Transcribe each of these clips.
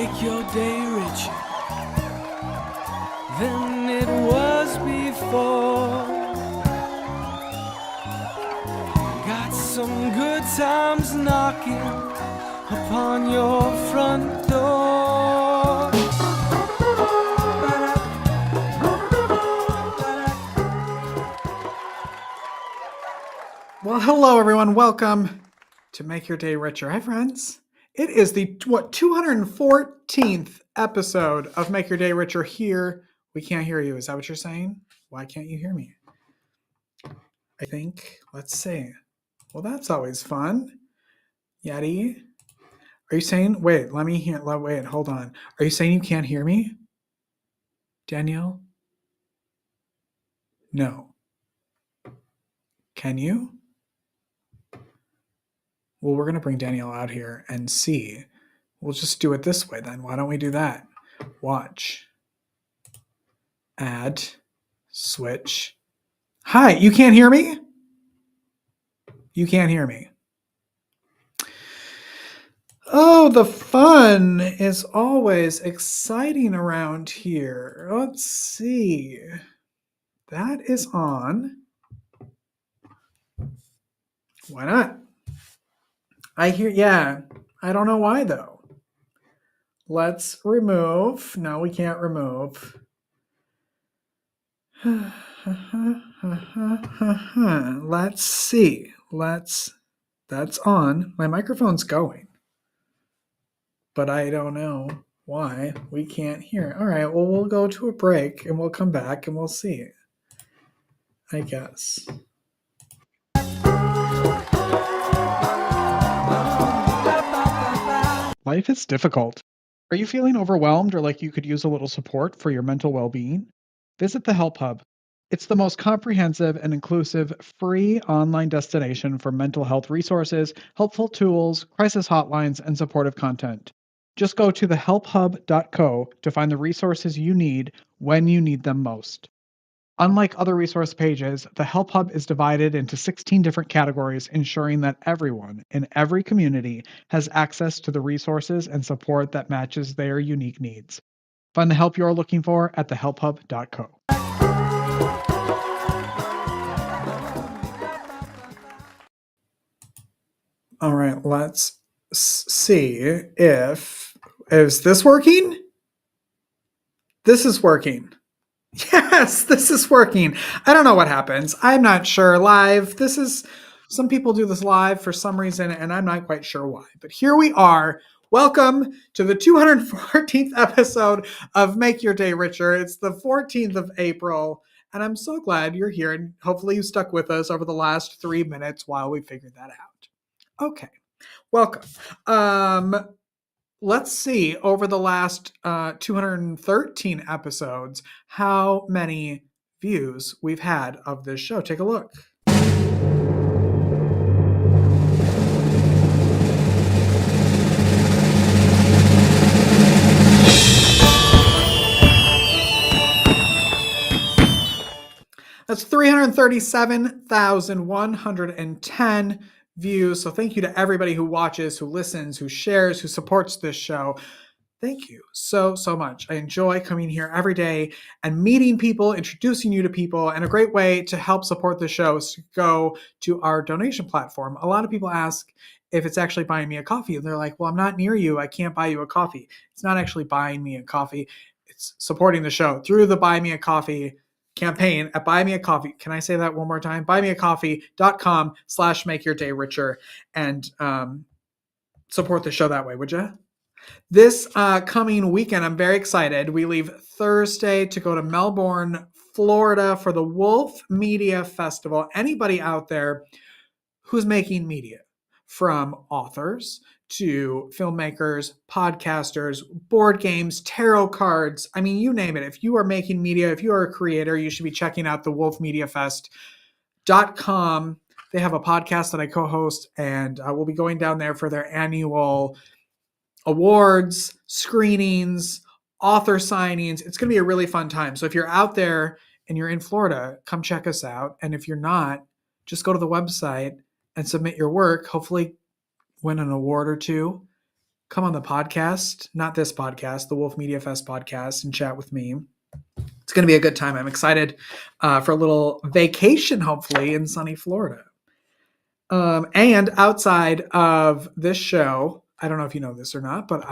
make your day richer than it was before. Got some good times knocking upon your front door. Well, hello everyone. Welcome to Make Your Day Richer. Hi friends. It is the 214th episode of Make Your Day Richer here. We can't hear you. Is that what you're saying? Why can't you hear me? I think, let's see. Well, that's always fun. Yeti, are you saying, wait, hold on. Are you saying you can't hear me? Danielle? No. Can you? Well, we're going to bring Danielle out here and see. We'll just do it this way then. Why don't we do that? Watch. Add. Switch. Hi, you can't hear me? You can't hear me. Oh, the fun is always exciting around here. Let's see. That is on. Why not? I hear, yeah. I don't know why though. Let's remove. No, we can't remove. Let's see. That's on. My microphone's going. But I don't know why we can't hear. All right, well, we'll go to a break and we'll come back and we'll see. I guess. Life is difficult. Are you feeling overwhelmed or like you could use a little support for your mental well-being? Visit the Help Hub. It's the most comprehensive and inclusive free online destination for mental health resources, helpful tools, crisis hotlines, and supportive content. Just go to thehelphub.co to find the resources you need when you need them most. Unlike other resource pages, the Help Hub is divided into 16 different categories, ensuring that everyone in every community has access to the resources and support that matches their unique needs. Find the help you're looking for at thehelphub.co. All right, let's see if... Is this working? This is working. Yes, this is working. I don't know what happens. I'm not sure. Live. Some people do this live for some reason, and I'm not quite sure why. But here we are. Welcome to the 214th episode of Make Your Day Richer. It's the 14th of April, and I'm so glad you're here, and hopefully you stuck with us over the last 3 minutes while we figured that out. Okay, welcome. Let's see, over the last 213 episodes, how many views we've had of this show. Take a look. That's 337,110 views. So thank you to everybody who watches, who listens, who shares, who supports this show. Thank you so much. I enjoy coming here every day and meeting people, introducing you to people, and a great way to help support the show is to go to our donation platform. A lot of people ask if it's actually buying me a coffee, and they're like, well, I'm not near you. I can't buy you a coffee. It's not actually buying me a coffee. It's supporting the show through the Buy Me a Coffee campaign at Buy Me a Coffee. Can I say that one more time? buymeacoffee.com/makeyourdayricher and support the show that way, would you? This coming weekend, I'm very excited. We leave Thursday to go to Melbourne, Florida for the Wolf Media Festival. Anybody out there who's making media, from authors to filmmakers, podcasters, board games, tarot cards. I mean, you name it. If you are making media, if you are a creator, you should be checking out the wolfmediafest.com. They have a podcast that I co-host, and we'll be going down there for their annual awards, screenings, author signings. It's going to be a really fun time. So if you're out there and you're in Florida, come check us out. And if you're not, just go to the website and submit your work. Hopefully win an award or two. come on the podcast, not this podcast, the Wolf Media Fest podcast, and chat with me. It's going to be a good time. I'm excited for a little vacation, hopefully, in sunny Florida. And outside of this show, I don't know if you know this or not, but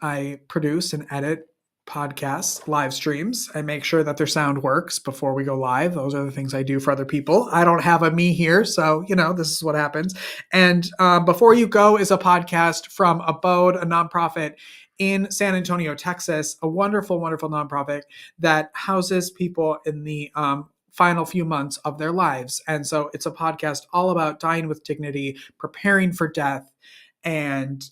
I produce and edit podcasts, live streams. I make sure that their sound works before we go live. Those are the things I do for other people. I don't have a me here, so this is what happens. And Before You Go is a podcast from Abode, a nonprofit in San Antonio, Texas, a wonderful, wonderful nonprofit that houses people in the final few months of their lives. And so it's a podcast all about dying with dignity, preparing for death, and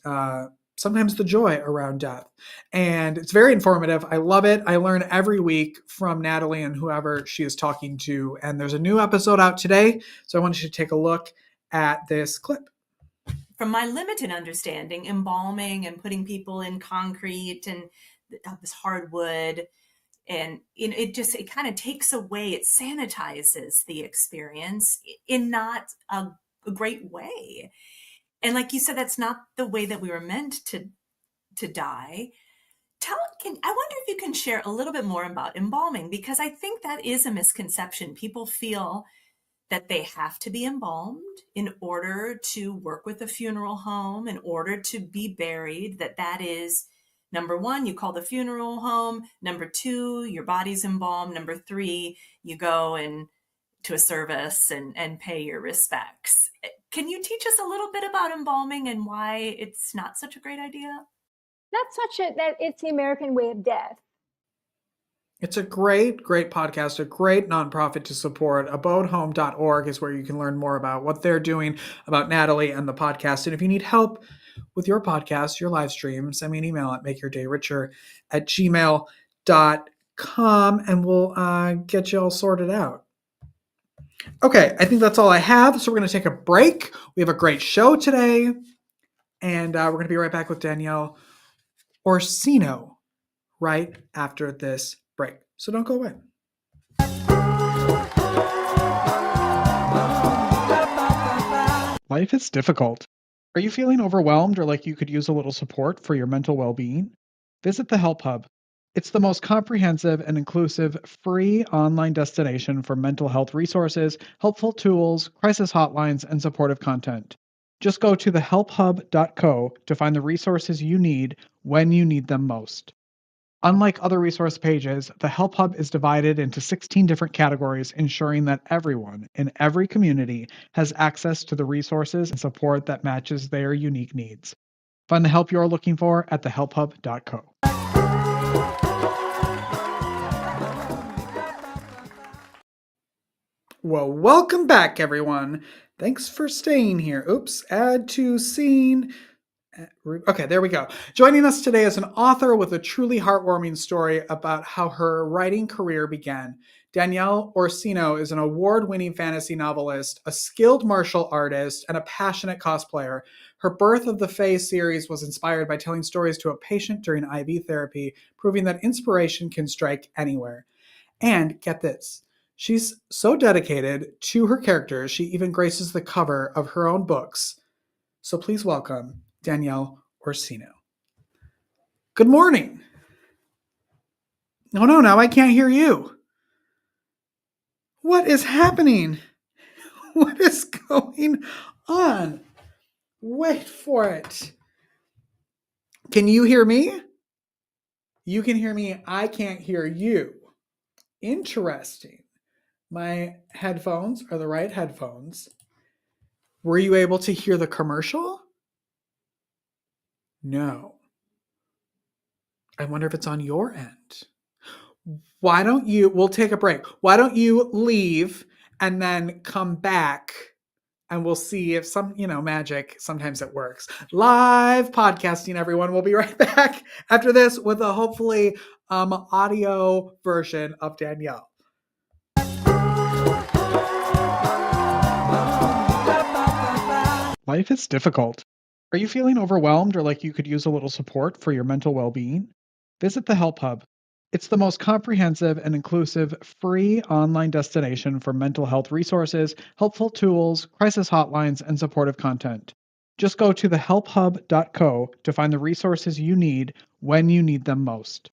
sometimes the joy around death. And it's very informative. I love it. I learn every week from Natalie and whoever she is talking to. And there's a new episode out today. So I want you to take a look at this clip. From my limited understanding, embalming and putting people in concrete and this hardwood, and it kind of takes away, it sanitizes the experience in not a great way. And like you said, that's not the way that we were meant to die. I wonder if you can share a little bit more about embalming, because I think that is a misconception. People feel that they have to be embalmed in order to work with a funeral home, in order to be buried, that is number one, you call the funeral home. Number two, your body's embalmed. Number three, you go to a service and pay your respects. Can you teach us a little bit about embalming and why it's not such a great idea? That it's the American way of death. It's a great, great podcast, a great nonprofit to support. Abodehome.org is where you can learn more about what they're doing, about Natalie and the podcast. And if you need help with your podcast, your live stream, send me an email at makeyourdayricher@gmail.com and we'll get you all sorted out. Okay, I think that's all I have. So we're going to take a break. We have a great show today. And we're going to be right back with Danielle Orsino right after this break. So don't go away. Life is difficult. Are you feeling overwhelmed or like you could use a little support for your mental well-being? Visit the Help Hub. It's the most comprehensive and inclusive free online destination for mental health resources, helpful tools, crisis hotlines, and supportive content. Just go to thehelphub.co to find the resources you need when you need them most. Unlike other resource pages, the Help Hub is divided into 16 different categories, ensuring that everyone in every community has access to the resources and support that matches their unique needs. Find the help you're looking for at thehelphub.co. Well, welcome back, everyone. Thanks for staying here. Oops, add to scene. Okay, there we go. Joining us today is an author with a truly heartwarming story about how her writing career began. Danielle Orsino is an award-winning fantasy novelist, a skilled martial artist, and a passionate cosplayer. Her Birth of the Fae series was inspired by telling stories to a patient during IV therapy, proving that inspiration can strike anywhere. And get this, she's so dedicated to her characters, she even graces the cover of her own books. So please welcome Danielle Orsino. Good morning. Oh no, now I can't hear you. What is happening? What is going on? Wait for it. Can you hear me? You can hear me. I can't hear you. Interesting. My headphones are the right headphones. Were you able to hear the commercial? No. I wonder if it's on your end. We'll take a break. Why don't you leave and then come back and we'll see if magic, sometimes it works. Live podcasting, everyone. We'll be right back after this with a hopefully audio version of Danielle. Life is difficult. Are you feeling overwhelmed or like you could use a little support for your mental well-being? Visit the Help Hub. It's the most comprehensive and inclusive free online destination for mental health resources, helpful tools, crisis hotlines, and supportive content. Just go to thehelphub.co to find the resources you need when you need them most.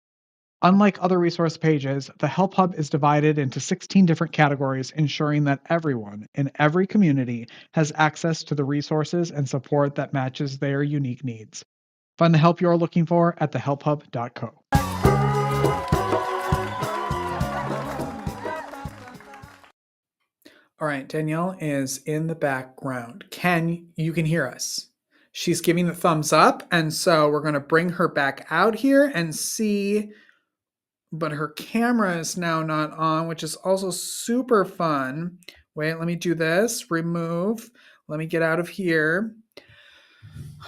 Unlike other resource pages, the Help Hub is divided into 16 different categories, ensuring that everyone in every community has access to the resources and support that matches their unique needs. Find the help you're looking for at thehelphub.co. All right, Danielle is in the background. You can hear us. She's giving the thumbs up, and so we're going to bring her back out here and see, but her camera is now not on, which is also super fun. Wait, let me do this. Remove. Let me get out of here.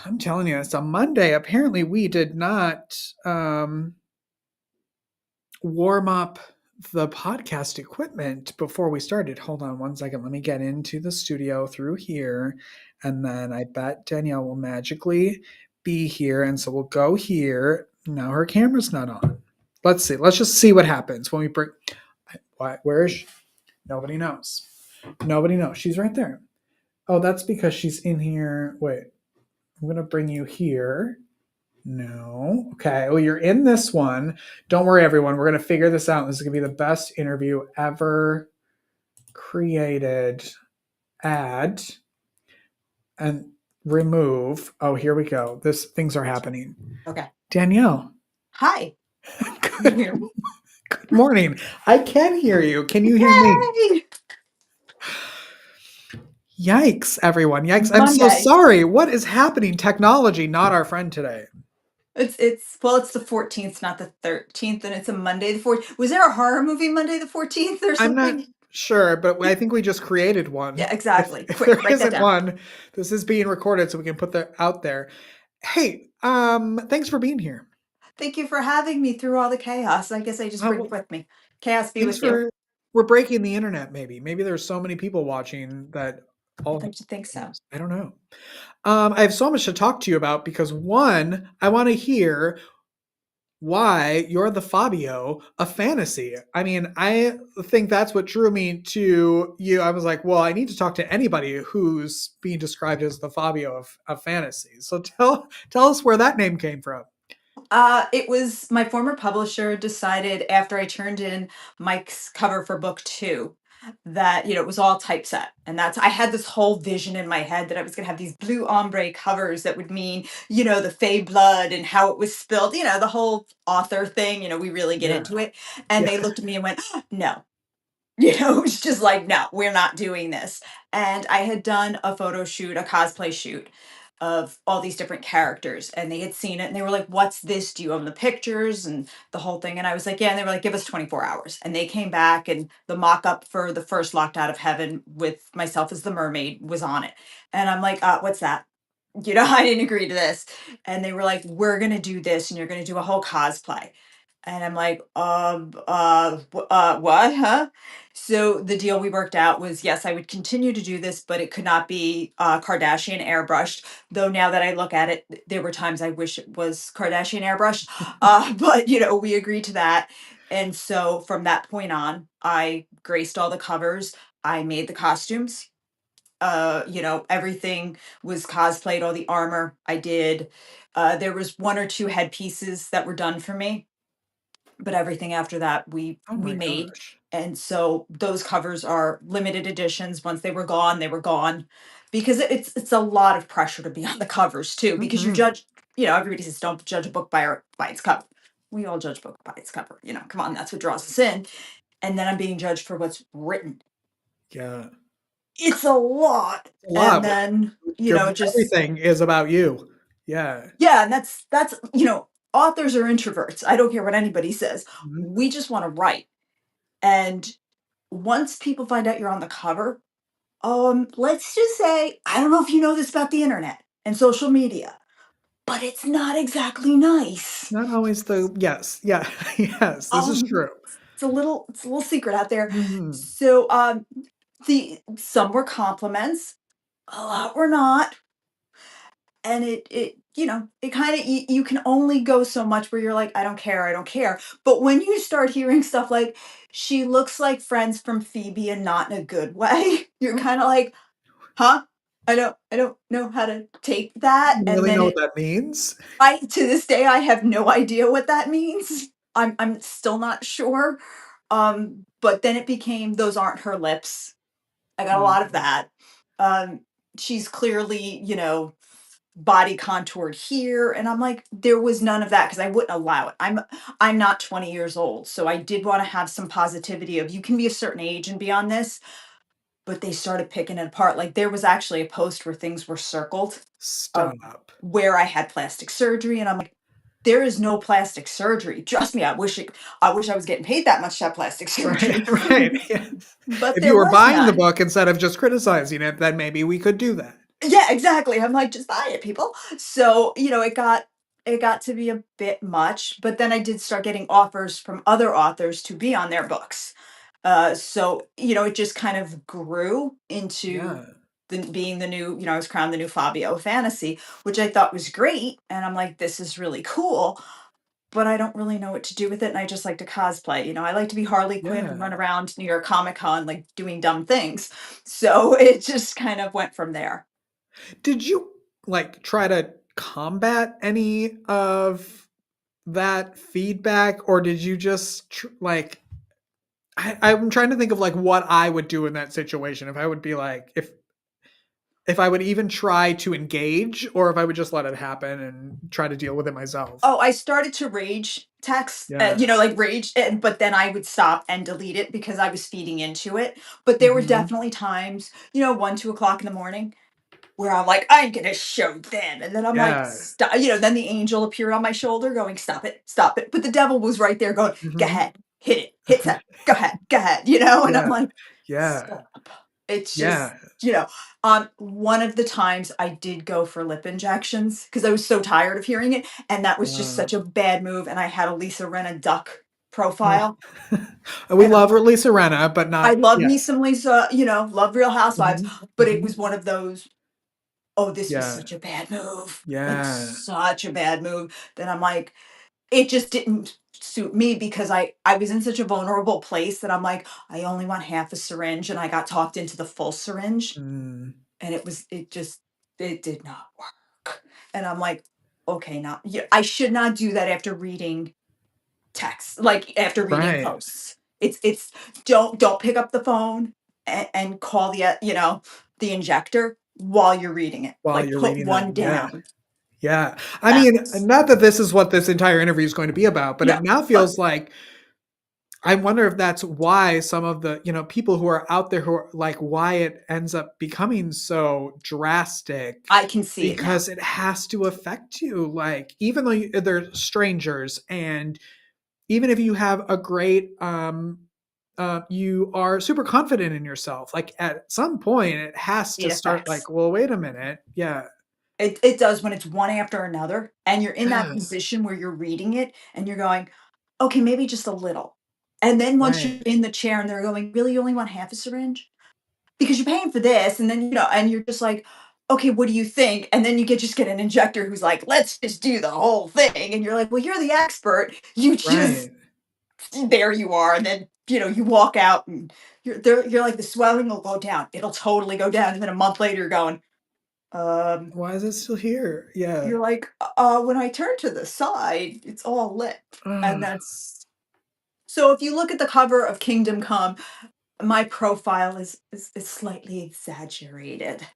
I'm telling you, it's a Monday. Apparently, we did not warm up the podcast equipment before we started. Hold on one second. Let me get into the studio through here. And then I bet Danielle will magically be here. And so we'll go here. Now her camera's not on. Let's see. Let's just see what happens when we bring. Where is she? Nobody knows. Nobody knows. She's right there. Oh, that's because she's in here. Wait. I'm going to bring you here. No. Okay. Well, you're in this one. Don't worry, everyone. We're going to figure this out. This is going to be the best interview ever created. Add and remove. Oh, here we go. Things are happening. Okay. Danielle. Hi. Good, You hear me? good morning. I can hear you. Can you hear me? Yikes, everyone. Yikes. I'm so Monday. sorry. What is happening? Technology, not our friend today. It's the 14th, not the 13th, and it's a Monday the 14th. Was there a horror movie Monday the 14th or I'm something? not sure, but I think we just created one. Yeah, exactly. If Quick, there write that isn't down. one, this is being recorded so we can put that out there. Hey, thanks for being here. Thank you for having me through all the chaos. I guess I just bring it with me. Chaos be Thanks with you. we're breaking the internet, maybe. Maybe there's so many people watching that all I'd like to think so. I don't know. I have so much to talk to you about because one, I want to hear why you're the Fabio of fantasy. I mean, I think that's what drew me to you. I was like, well, I need to talk to anybody who's being described as the Fabio of fantasy. So tell us where that name came from. It was my former publisher decided after I turned in Mike's cover for book 2 that it was all typeset, and I had this whole vision in my head that I was going to have these blue ombre covers that would mean the fey blood and how it was spilled, the whole author thing, we really get into it, and they looked at me and went, no. It was just like, no, we're not doing this. And I had done a photo shoot, a cosplay shoot of all these different characters, and they had seen it and they were like, what's this? Do you own the pictures and the whole thing? And I was like, yeah. And they were like, give us 24 hours. And they came back, and the mock up for the first Locked Out of Heaven with myself as the mermaid was on it. And I'm like, what's that? I didn't agree to this. And they were like, we're going to do this and you're going to do a whole cosplay. And I'm like, what, huh? So the deal we worked out was, yes, I would continue to do this, but it could not be Kardashian airbrushed. Though now that I look at it, there were times I wish it was Kardashian airbrushed. But we agreed to that. And so from that point on, I graced all the covers. I made the costumes. Everything was cosplayed, all the armor I did. There was 1 or 2 headpieces that were done for me, but everything after that we made. Gosh. And so those covers are limited editions. Once they were gone, they were gone, because it's a lot of pressure to be on the covers too, because you judge, everybody says don't judge a book by its cover. We all judge a book by its cover, come on, that's what draws us in. And then I'm being judged for what's written. Yeah. It's a lot. A lot. And then everything is about you. Yeah. Yeah, and that's authors are introverts. I don't care what anybody says. We just want to write. And once people find out you're on the cover, let's just say, I don't know if you know this about the internet and social media, but it's not exactly nice. Not always yes. Yeah. Yes, this is true. It's a little secret out there. So some were compliments, a lot were not. And it kind of, you can only go so much where you're like, I don't care. But when you start hearing stuff like, she looks like Friends from Phoebe and not in a good way, you're kind of like, huh? I don't know how to take that, You and really then know what that means? I to this day, I have no idea what that means. I'm still not sure. But then it became those aren't her lips. I got a lot of Mm. that. Um, she's clearly, body contoured here, and I'm like, there was none of that because I wouldn't allow it. I'm not 20 years old, so I did want to have some positivity of you can be a certain age and be on this, but they started picking it apart. Like there was actually a post where things were circled of Stop. where I had plastic surgery, and I'm like, there is no plastic surgery. Trust me, I wish I was getting paid that much to have plastic Right, surgery. right. Yes. But If there you were was buying the none. book instead of just criticizing it, then maybe we could do that. Yeah, exactly. I'm like, just buy it, people. So, it got to be a bit much, but then I did start getting offers from other authors to be on their books. So, it just kind of grew into Yeah. being the new, I was crowned the new Fabio fantasy, which I thought was great. And I'm like, this is really cool, but I don't really know what to do with it. And I just like to cosplay. I like to be Harley Quinn and run Yeah. around New York Comic Con, like doing dumb things. So it just kind of went from there. Did you like try to combat any of that feedback, or did you just like I'm trying to think of like what I would do in that situation, if I would be like if I would even try to engage, or if I would just let it happen and try to deal with it myself. Oh, I started to rage text, Yeah. like rage, but then I would stop and delete it because I was feeding into it. But there were Hmm. definitely times, 1, 2 o'clock in the morning where I'm like, I'm gonna show them. And then I'm like, Yeah. stop, then the angel appeared on my shoulder going, stop it, stop it. But the devil was right there going, go Hmm. ahead, hit it, hit that, go ahead, and I'm Yeah. like, Yeah. stop. It's just, Yeah. one of the times I did go for lip injections because I was so tired of hearing it. And that was just Uh, such a bad move. And I had a Lisa Renna duck oh. profile. We And I'm love like, Lisa Renna, but I not love me yeah. some Lisa, love Real Housewives, Hmm. but it Hmm. was one of those, oh, this was Yeah. such a bad move. Like Yeah. such a bad move that I'm like, it just didn't suit me because I was in such a vulnerable place that I'm like, I only want half a syringe and I got talked into the full syringe Mm. and it did not work. And I'm like, okay, now yeah, I should not do that after reading text, like after reading Right. posts. It's don't pick up the phone and call the injector while you're reading it. While Like you're put reading one them. Yeah. down. Yeah. I mean, That's not that this is what this entire interview is going to be about, but no, it now but feels like I wonder if that's why some of the, people who are out there who are like why it ends up becoming so drastic, I can see it now. because it has to affect you. Like, even though they're strangers, and even if you have a great, you are super confident in yourself, like at some point it has to It start affects. like, well, wait a minute. Yeah. It does when it's one after another, and you're in that Yeah. position where you're reading it and you're going, okay, maybe just a little. And then once Right. you're in the chair and they're going, really, you only want half a syringe? Because you're paying for this, and then and you're just like, okay, what do you think? And then you just get an injector who's like, let's just do the whole thing, and you're like, well, you're the expert. You just Right. there you are, and then you walk out, and you're there. You're like, the swelling will go down. It'll totally go down, and then a month later, you're going, um, Why is it still here? Yeah. you're like, when I turn to the side, it's all lit, and Ugh. that's so. If you look at the cover of Kingdom Come, my profile is slightly exaggerated.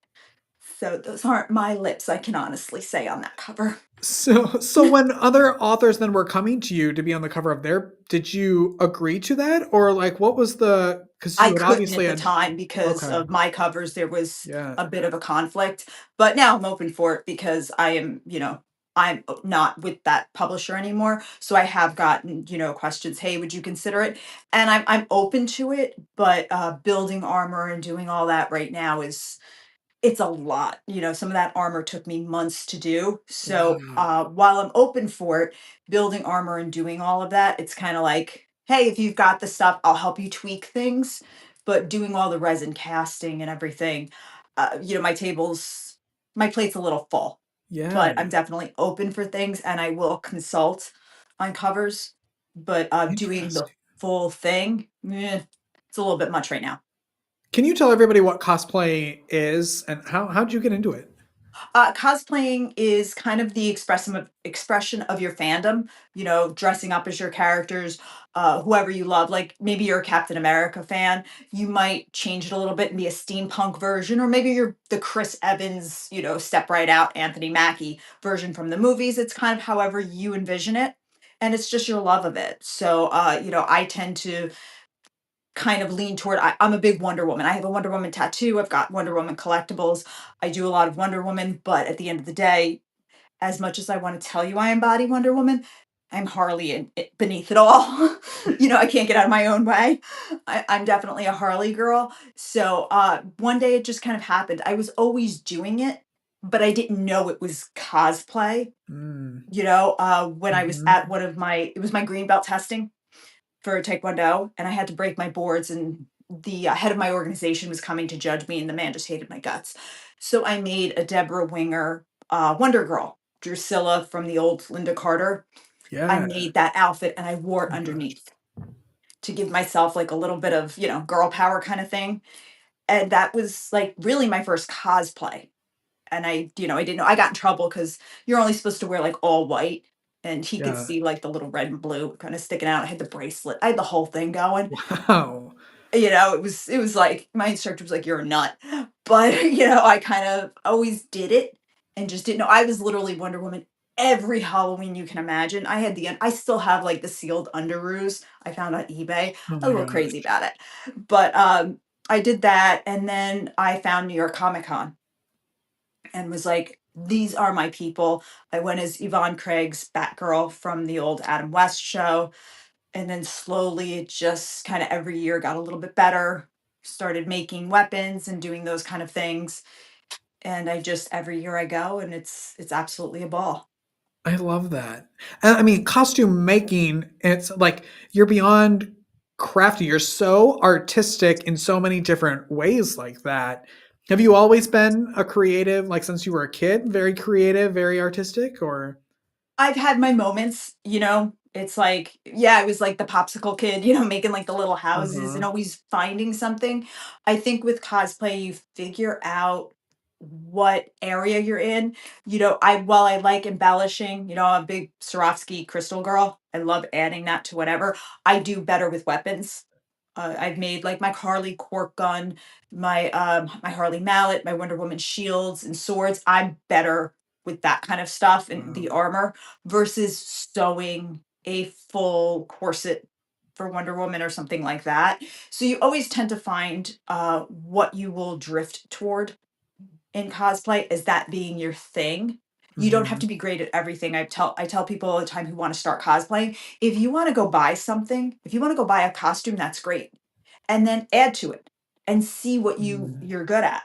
So those aren't my lips, I can honestly say on that cover. So when other authors then were coming to you to be on the cover of their, did you agree to that, or like what was the, because I you had couldn't obviously at the had, time because okay, of my covers, there was yeah, a bit of a conflict, but now I'm open for it because I'm not with that publisher anymore. So I have gotten, questions, hey, would you consider it? And I'm open to it, but building armor and doing all that right now is it's a lot. Some of that armor took me months to do. So wow, while I'm open for it, building armor and doing all of that, it's kind of like, hey, if you've got the stuff, I'll help you tweak things. But doing all the resin casting and everything, my plate's a little full. yeah, But I'm definitely open for things, and I will consult on covers. But doing the interesting. full thing, it's a little bit much right now. Can you tell everybody what cosplay is and how'd you get into it? Cosplaying is kind of the expression of your fandom. You know, dressing up as your characters, whoever you love. Like maybe you're a Captain America fan, you might change it a little bit and be a steampunk version, or maybe you're the Chris Evans, you know, step right out Anthony Mackie version from the movies. It's kind of however you envision it, and it's just your love of it. So, you know, I tend to kind of lean toward I'm a big Wonder Woman. I have a Wonder Woman tattoo. I've got Wonder Woman collectibles. I do a lot of Wonder Woman, but at the end of the day, as much as I want to tell you I embody Wonder Woman, I'm Harley beneath it all. You know, I can't get out of my own way. I'm definitely a Harley girl. So one day it just kind of happened. I was always doing it, but I didn't know it was cosplay. Mm. You know, when I was Mhm. at it was my green belt testing for Taekwondo, and I had to break my boards, and the head of my organization was coming to judge me, and the man just hated my guts. So I made a Deborah Winger Wonder Girl, Drusilla from the old Linda Carter. I Yeah. made that outfit and I wore it Oh my gosh. underneath to give myself like a little bit of, you know, girl power kind of thing. And that was like really my first cosplay. And I didn't know. I got in trouble because you're only supposed to wear like all white. And he could Yeah. see like the little red and blue kind of sticking out. I had the bracelet. I had the whole thing going. Wow. You know, it was like my instructor was like, "You're a nut." But, you know, I kind of always did it and just didn't know. I was literally Wonder Woman every Halloween you can imagine. I still have like the sealed underoos I found on eBay. Oh A my little gosh. crazy about it. But I did that, and then I found New York Comic Con and was like, these are my people. I went as Yvonne Craig's Batgirl from the old Adam West show. And then slowly it just kind of every year got a little bit better. Started making weapons and doing those kind of things. And I just every year I go, and it's absolutely a ball. I love that. And I mean, costume making, it's like you're beyond crafty. You're so artistic in so many different ways like that. Have you always been a creative, like since you were a kid, very creative, very artistic, or? I've had my moments, you know. It's like, yeah, I was like the popsicle kid, you know, making like the little houses and Uh-huh. always finding something. I think with cosplay, you figure out what area you're in. You know, while I like embellishing, you know, I'm a big Swarovski crystal girl. I love adding that to whatever. I do better with weapons. I've made like my Harley cork gun, my Harley mallet, my Wonder Woman shields and swords. I'm better with that kind of stuff and Wow. the armor versus sewing a full corset for Wonder Woman or something like that. So you always tend to find what you will drift toward in cosplay as that being your thing. You don't have Mhm. to be great at everything. I tell people all the time who want to start cosplaying, if you want to go buy something, if you want to go buy a costume, that's great. And then add to it and see what Mhm. you're good at.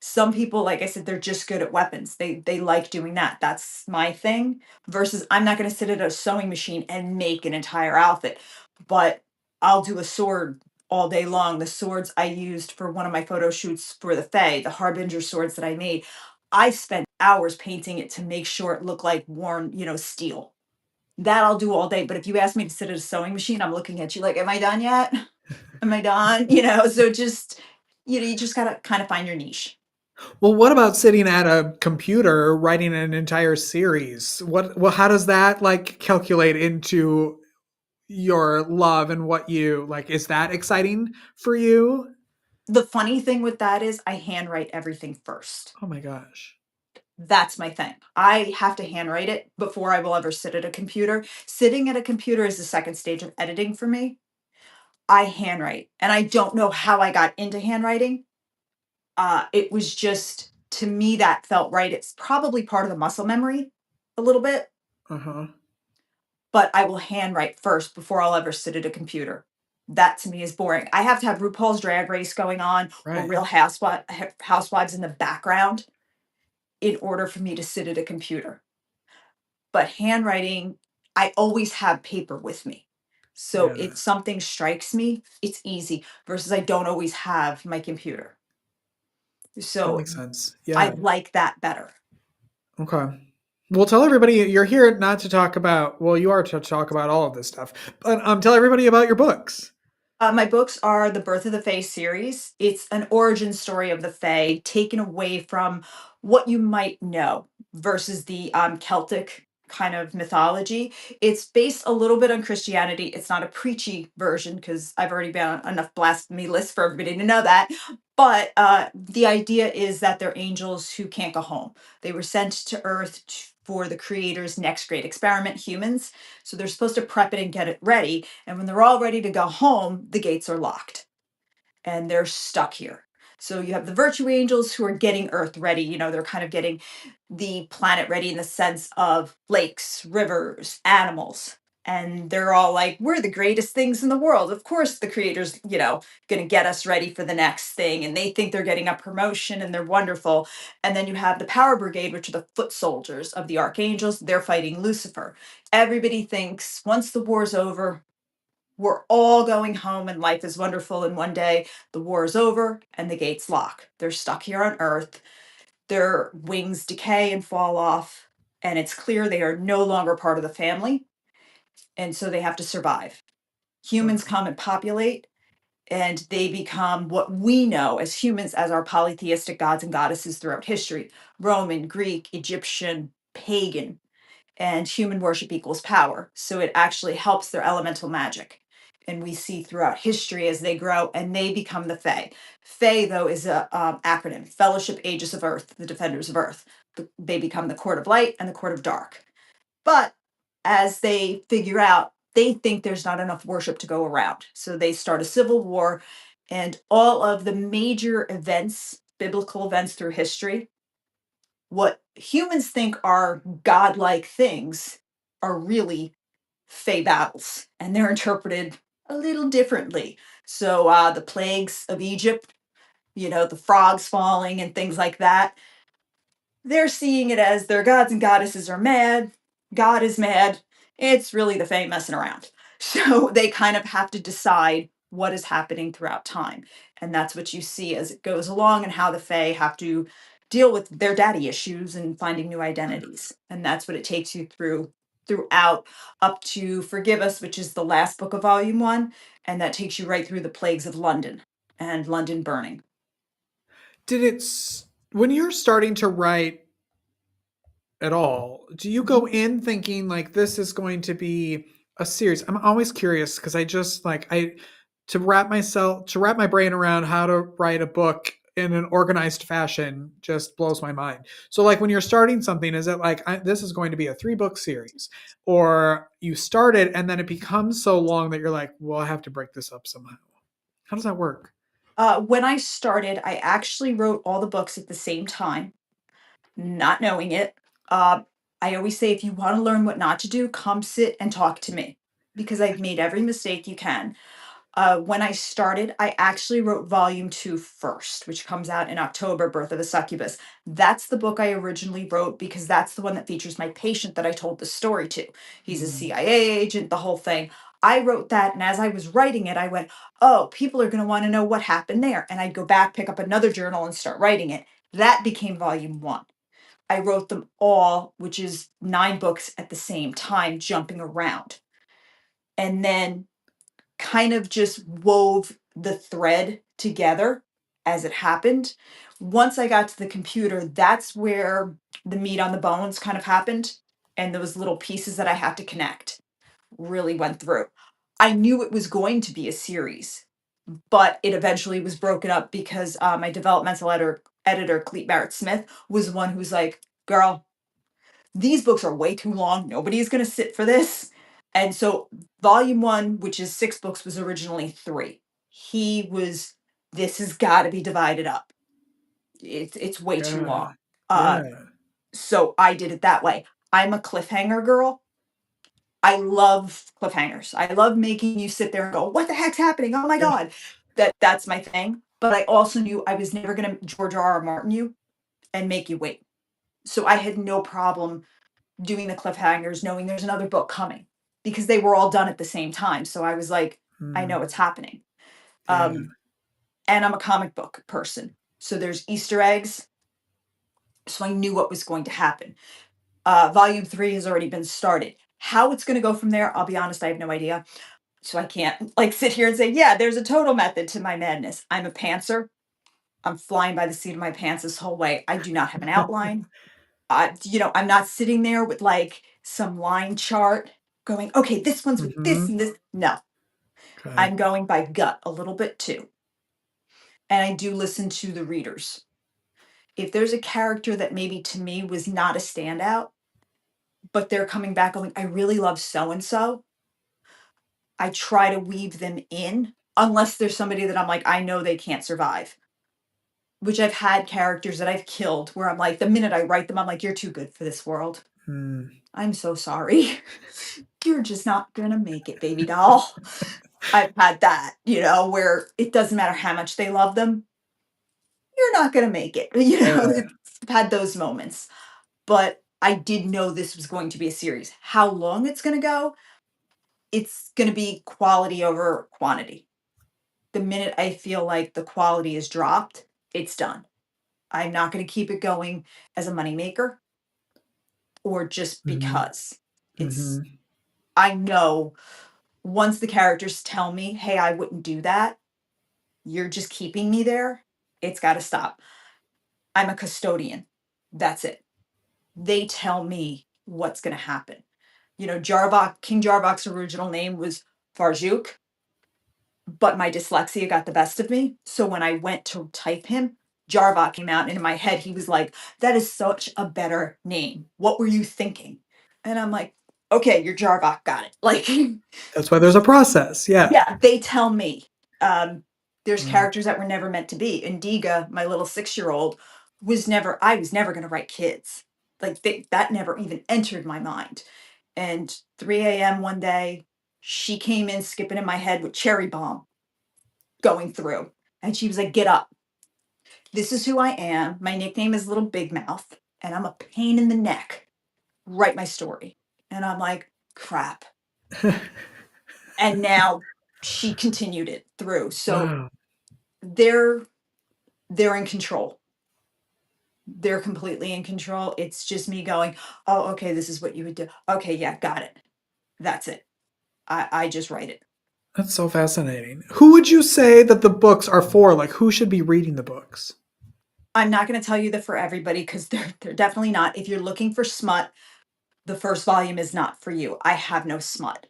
Some people, like I said, they're just good at weapons. They like doing that. That's my thing. Versus I'm not going to sit at a sewing machine and make an entire outfit, but I'll do a sword all day long. The swords I used for one of my photo shoots for the Fae, the Harbinger swords that I made, I spent hours painting it to make sure it looked like worn, you know, steel. That I'll do all day. But if you ask me to sit at a sewing machine, I'm looking at you like, am I done yet? Am I done? You know, so just, you know, you just gotta kind of find your niche. Well, what about sitting at a computer writing an entire series? Well, how does that like calculate into your love and what you like? Is that exciting for you? The funny thing with that is I handwrite everything first. Oh my gosh. That's my thing. I have to handwrite it before I will ever sit at a computer. Sitting at a computer is the second stage of editing for me. I handwrite, and I don't know how I got into handwriting. It was just to me that felt right. It's probably part of the muscle memory a little bit, Uh-huh. but I will handwrite first before I'll ever sit at a computer. That to me is boring. I have to have RuPaul's Drag Race going on or Right. Real Housewives in the background in order for me to sit at a computer. But handwriting, I always have paper with me. So Yeah. if something strikes me, it's easy versus I don't always have my computer. That So makes sense. I Yeah. like that better. Okay. Well, tell everybody you're here not to talk about, well, you are to talk about all of this stuff, but tell everybody about your books. My books are the Birth of the Fae series. It's an origin story of the Fae, taken away from what you might know versus the Celtic kind of mythology. It's based a little bit on Christianity. It's not a preachy version because I've already been on enough blasphemy lists for everybody to know that. But the idea is that they're angels who can't go home. They were sent to Earth for the Creator's next great experiment, humans. So they're supposed to prep it and get it ready. And when they're all ready to go home, the gates are locked and they're stuck here. So you have the virtue angels who are getting Earth ready. You know, they're kind of getting the planet ready in the sense of lakes, rivers, animals. And they're all like, we're the greatest things in the world. Of course, the creator's, going to get us ready for the next thing. And they think they're getting a promotion and they're wonderful. And then you have the power brigade, which are the foot soldiers of the archangels. They're fighting Lucifer. Everybody thinks once the war's over, we're all going home and life is wonderful. And one day the war is over and the gates lock. They're stuck here on Earth. Their wings decay and fall off. And it's clear they are no longer part of the family. And so they have to survive. Humans come and populate, and they become what we know as humans as our polytheistic gods and goddesses throughout history: Roman, Greek, Egyptian, pagan. And human worship equals power. So it actually helps their elemental magic. And we see throughout history as they grow and they become the Fae. Fae, though, is a acronym: Fellowship Aegis of Earth, the Defenders of Earth. They become the Court of Light and the Court of Dark. But as they figure out, they think there's not enough worship to go around. So they start a civil war, and all of the major events, biblical events through history, what humans think are godlike things are really fey battles, and they're interpreted a little differently. So the plagues of Egypt, the frogs falling and things like that, they're seeing it as their gods and goddesses are mad. God is mad. It's really the Fae messing around. So they kind of have to decide what is happening throughout time. And that's what you see as it goes along, and how the Fae have to deal with their daddy issues and finding new identities. And that's what it takes you throughout up to Forgive Us, which is the last book of volume 1. And that takes you right through the plagues of London and London burning. When you're starting to write at all, do you go in thinking like this is going to be a series? I'm always curious because I just to wrap my brain around how to write a book in an organized fashion just blows my mind. So like when you're starting something, is it like this is going to be a 3-book series, or you start it and then it becomes so long that you're like, well, I have to break this up somehow? How does that work? When I started, I actually wrote all the books at the same time, not knowing it. I always say, if you want to learn what not to do, come sit and talk to me, because I've made every mistake you can. When I started, I actually wrote volume 2 first, which comes out in October, Birth of a Succubus. That's the book I originally wrote because that's the one that features my patient that I told the story to. He's a CIA agent, the whole thing. I wrote that, and as I was writing it, I went, oh, people are going to want to know what happened there. And I'd go back, pick up another journal, and start writing it. That became volume 1. I wrote them all, which is 9 books at the same time, jumping around. And then kind of just wove the thread together as it happened. Once I got to the computer, that's where the meat on the bones kind of happened. And those little pieces that I had to connect really went through. I knew it was going to be a series, but it eventually was broken up because my developmental editor, Cleet Barrett Smith, was the one who was like, girl, these books are way too long. Nobody's going to sit for this. And so volume 1, which is 6 books, was originally 3. This has got to be divided up. It's way too long. Yeah. So I did it that way. I'm a cliffhanger girl. I love cliffhangers. I love making you sit there and go, what the heck's happening? Oh my God. That's my thing. But I also knew I was never going to George R.R. Martin you and make you wait. So I had no problem doing the cliffhangers, knowing there's another book coming, because they were all done at the same time. So I was like, I know it's happening. Yeah. And I'm a comic book person. So there's Easter eggs. So I knew what was going to happen. Volume 3 has already been started. How it's going to go from there, I'll be honest, I have no idea. So I can't like sit here and say, yeah, there's a total method to my madness. I'm a pantser. I'm flying by the seat of my pants this whole way. I do not have an outline. I'm not sitting there with like some line chart going, okay, this one's with this and this. No, Okay. I'm going by gut a little bit too. And I do listen to the readers. If there's a character that maybe to me was not a standout, but they're coming back going, I really love so and so, I try to weave them in, unless there's somebody that I'm like, I know they can't survive. Which I've had characters that I've killed where I'm like, the minute I write them, I'm like, you're too good for this world. I'm so sorry. You're just not gonna make it, baby doll. I've had that, where it doesn't matter how much they love them, you're not gonna make it. I've had those moments. But I did know this was going to be a series. How long it's gonna go, it's gonna be quality over quantity. The minute I feel like the quality is dropped, it's done. I'm not gonna keep it going as a moneymaker or just because. It's I know once the characters tell me, hey, I wouldn't do that, you're just keeping me there, it's got to stop. I'm a custodian. That's it. They tell me what's going to happen. King Jarbok's original name was Farjuk, but my dyslexia got the best of me. So when I went to type him, Jarbok came out, and in my head, he was like, that is such a better name. What were you thinking? And I'm like, okay, you're Jarbok, got it. Like, That's why there's a process. Yeah. yeah, they tell me. There's characters that were never meant to be. Indiga, my little 6-year-old, I was never going to write kids. Like that never even entered my mind. And 3 a.m. one day, she came in skipping in my head with cherry bomb going through. And she was like, get up. This is who I am. My nickname is Little Big Mouth, and I'm a pain in the neck. Write my story. And I'm like, crap. And now she continued it through. So Wow. they're in control. They're completely in control. It's just me going, oh, okay, this is what you would do. Okay, yeah, got it. That's it. I just write it. That's so fascinating. Who would you say that the books are for? Like, who should be reading the books? I'm not going to tell you that for everybody, because they're definitely not. If you're looking for smut, the first volume is not for you. I have no smut.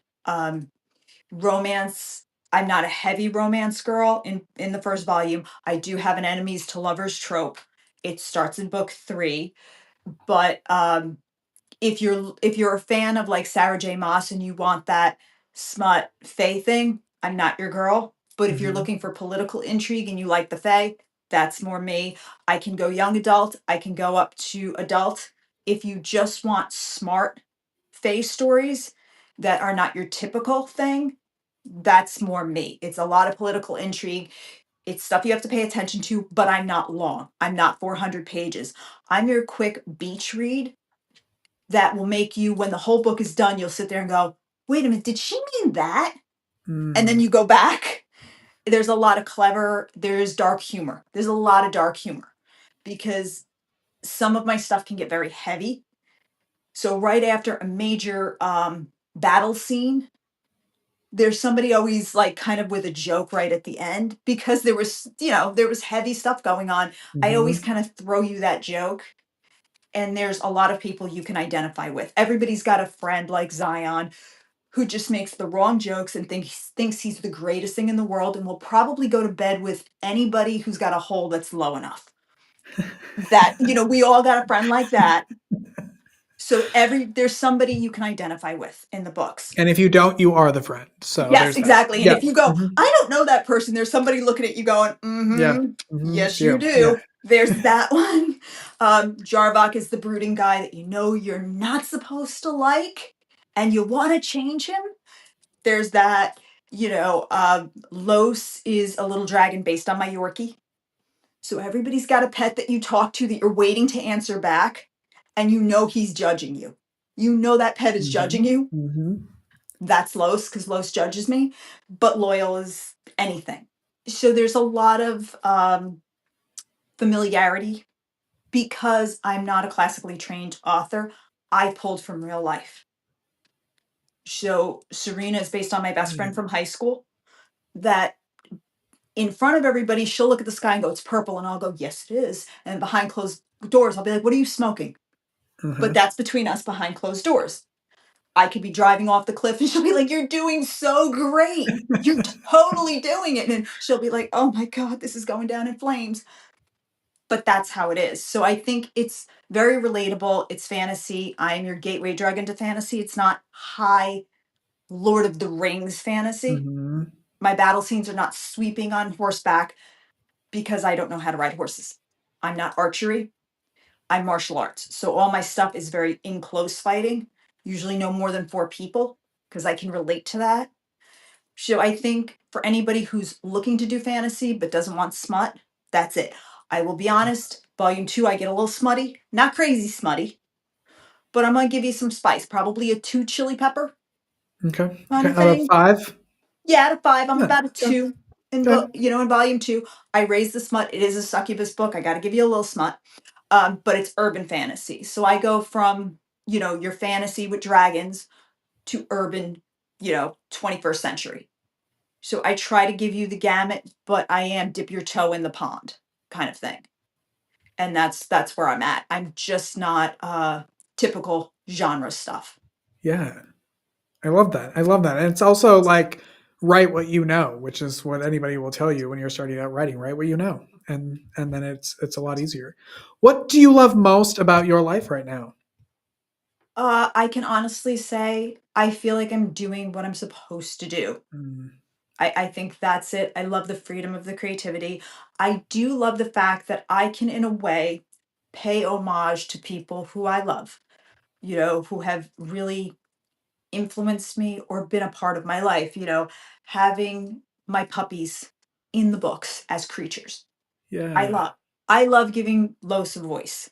Romance, I'm not a heavy romance girl in the first volume. I do have an enemies to lovers trope. It starts in book 3, but if you're a fan of like Sarah J. Maas and you want that smut fae thing, I'm not your girl. But if you're looking for political intrigue and you like the fae, that's more me. I can go young adult, I can go up to adult. If you just want smart fae stories that are not your typical thing, that's more me. It's a lot of political intrigue. It's stuff you have to pay attention to, but I'm not long. I'm not 400 pages. I'm your quick beach read that will make you, when the whole book is done, you'll sit there and go, wait a minute, did she mean that? And then you go back. There's dark humor. There's a lot of dark humor because some of my stuff can get very heavy. So right after a major battle scene, there's somebody always like kind of with a joke right at the end because there was heavy stuff going on. I always kind of throw you that joke. And there's a lot of people you can identify with. Everybody's got a friend like Zion who just makes the wrong jokes and thinks he's the greatest thing in the world and will probably go to bed with anybody who's got a hole that's low enough. We all got a friend like that. So there's somebody you can identify with in the books. And if you don't, you are the friend. So Yes, there's exactly. That. And if you go, I don't know that person, there's somebody looking at you going, yes, you do. Yeah. There's that one. Jarbok is the brooding guy that you're not supposed to like, and you want to change him. There's that, Los is a little dragon based on my Yorkie. So everybody's got a pet that you talk to that you're waiting to answer back, and he's judging you. That pet is judging you. That's Los because Los judges me, but Loyal is anything. So there's a lot of familiarity because I'm not a classically trained author. I pulled from real life. So Serena is based on my best friend from high school. That in front of everybody, she'll look at the sky and go, "It's purple," and I'll go, "Yes, it is." And behind closed doors, I'll be like, "What are you smoking?" But that's between us behind closed doors. I could be driving off the cliff and she'll be like, "You're doing so great. You're totally doing it." And she'll be like, "Oh my God, this is going down in flames." But that's how it is. So I think it's very relatable. It's fantasy. I'm your gateway drug into fantasy. It's not high Lord of the Rings fantasy. Mm-hmm. My battle scenes are not sweeping on horseback because I don't know how to ride horses. I'm not archery. I'm martial arts. So all my stuff is very in close fighting, usually no more than 4 people because I can relate to that. So I think for anybody who's looking to do fantasy but doesn't want smut, that's it. I will be honest, volume 2, I get a little smutty, not crazy smutty, but I'm going to give you some spice, probably a 2 chili pepper Okay. kind Okay. of Out of thing. 5? Yeah, out of 5, I'm Yeah. about a Okay. 2. In Okay. in volume 2, I raise the smut. It is a succubus book. I got to give you a little smut, but it's urban fantasy. So I go from your fantasy with dragons to urban, 21st century. So I try to give you the gamut, but I am dip your toe in the pond kind of thing, and that's where I'm at. I'm just not typical genre stuff. Yeah. I love that. I love that. And it's also like write what you know, which is what anybody will tell you when you're starting out writing, write what you know. And then it's a lot easier. What do you love most about your life right now? I can honestly say I feel like I'm doing what I'm supposed to do. Mm, I think that's it. I love the freedom of the creativity. I do love the fact that I can, in a way, pay homage to people who I love, who have really influenced me or been a part of my life, having my puppies in the books as creatures. I yeah. love I love giving Los a voice.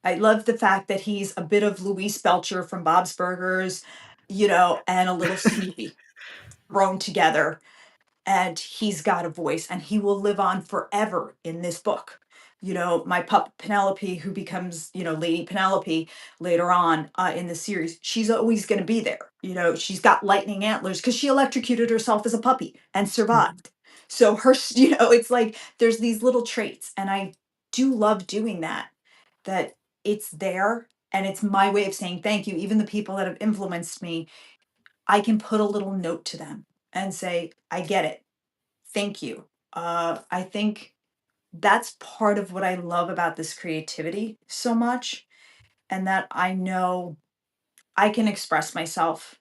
I love the fact that he's a bit of Louise Belcher from Bob's Burgers, and a little Snoopy thrown together, and he's got a voice and he will live on forever in this book. My pup Penelope, who becomes, Lady Penelope later on in the series, she's always going to be there. She's got lightning antlers because she electrocuted herself as a puppy and survived. So it's like there's these little traits, and I do love doing that. That it's there, and it's my way of saying thank you. Even the people that have influenced me, I can put a little note to them and say, "I get it. Thank you." I think that's part of what I love about this creativity so much, and that I know I can express myself.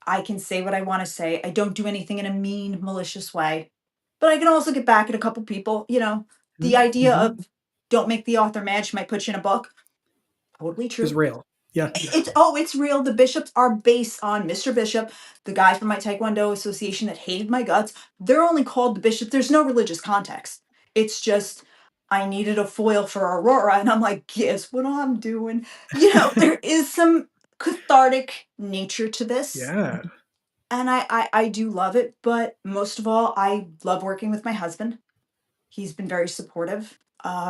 I can say what I want to say. I don't do anything in a mean, malicious way, but I can also get back at a couple people. The idea Mm-hmm. of don't make the author mad, she might put you in a book. Totally Is true. real. Yeah. It's real. The bishops are based on Mr. Bishop, the guy from my Taekwondo association that hated my guts. They're only called the bishop. There's no religious context. It's just I needed a foil for Aurora, and I'm like, guess what I'm doing? There is some cathartic nature to this, Yeah. and I do love it. But most of all, I love working with my husband. He's been very supportive.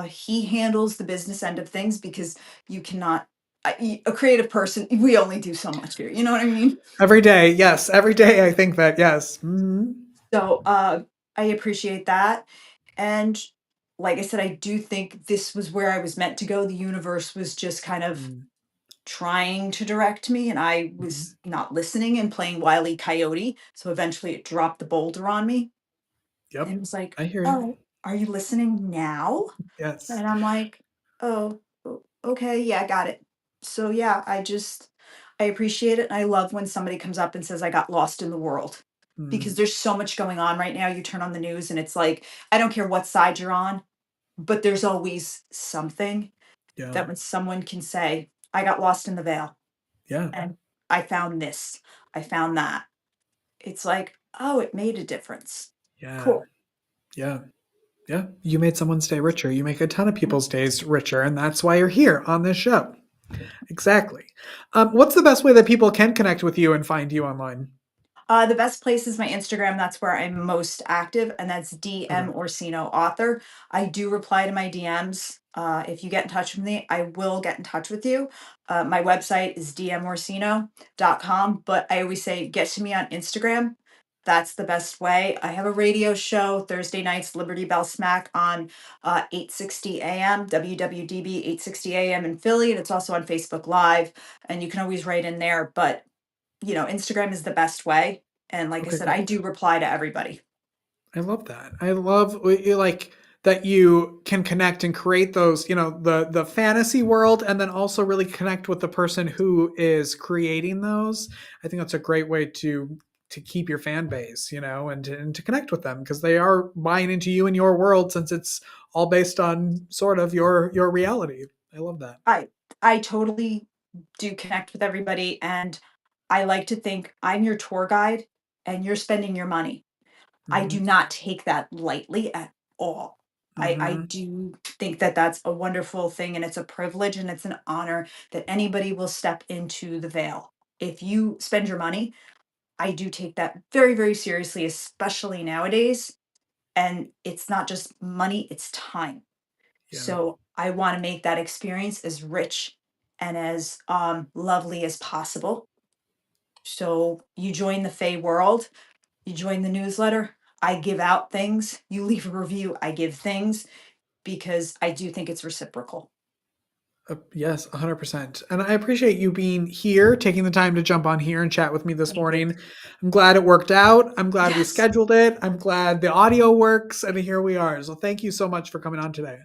He handles the business end of things because you cannot, a creative person, we only do so much here. You know what I mean? Every day. Yes. Every day I think that. Yes. Mm-hmm. So I appreciate that. And like I said, I do think this was where I was meant to go. The universe was just kind of trying to direct me, and I Mm-hmm. was not listening and playing Wile E. Coyote. So eventually it dropped the boulder on me. And Yep. it was like, I hear you. oh, are you listening now? Yes. And I'm like, oh, okay, yeah, I got it. So yeah, I appreciate it. And I love when somebody comes up and says, I got lost in the world. Because Mm, there's so much going on right now. You turn on the news and it's like, I don't care what side you're on, but there's always something yeah. that when someone can say, I got lost in the veil Yeah. and I found this, I found that. It's like, oh, it made a difference. Yeah. Cool. Yeah. Yeah. You made someone's day richer. You make a ton of people's days richer. And that's why you're here on this show. Exactly. What's the best way that people can connect with you and find you online? The best place is my Instagram. That's where I'm most active, and that's DM Okay. Orsino author. I do reply to my DMs. If you get in touch with me, I will get in touch with you. My website is dmorsino.com, but I always say get to me on Instagram. That's the best way. I have a radio show Thursday nights, Liberty Bell Smack on 860 AM, WWDB 860 AM in Philly, and it's also on Facebook Live. And you can always write in there, but Instagram is the best way. And like I Okay, said, cool. I do reply to everybody. I love that. I love like that you can connect and create those, the fantasy world, and then also really connect with the person who is creating those. I think that's a great way to keep your fan base, and to connect with them, because they are buying into you and your world, since it's all based on sort of your reality. I love that. I totally do connect with everybody, and I like to think I'm your tour guide and you're spending your money. I do Hmm. not take that lightly at all. I Hmm. do think that that's a wonderful thing, and it's a privilege and it's an honor that anybody will step into the veil. If you spend your money, I do take that very, very seriously, especially nowadays. And it's not just money, it's time. Yeah. So I want to make that experience as rich and as lovely as possible. So you join the Fae world, you join the newsletter. I give out things. You leave a review. I give things because I do think it's reciprocal. Yes, 100%. And I appreciate you being here, taking the time to jump on here and chat with me this Thank you. morning. I'm glad it worked out. I'm glad we Yes. scheduled it. I'm glad the audio works, and here we are. So thank you so much for coming on today.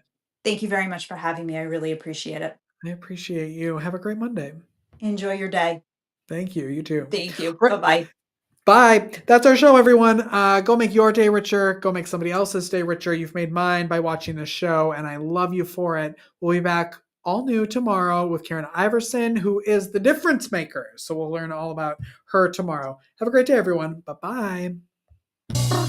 Thank you very much for having me. I really appreciate it. I appreciate you. Have a great Monday. Enjoy your day. Thank you. You too. Thank you. All Bye right. bye. Bye. That's our show, everyone. Go make your day richer. Go make somebody else's day richer. You've made mine by watching this show, and I love you for it. We'll be back all new tomorrow with Karen Iverson, who is the difference maker. So we'll learn all about her tomorrow. Have a great day, everyone. Bye bye.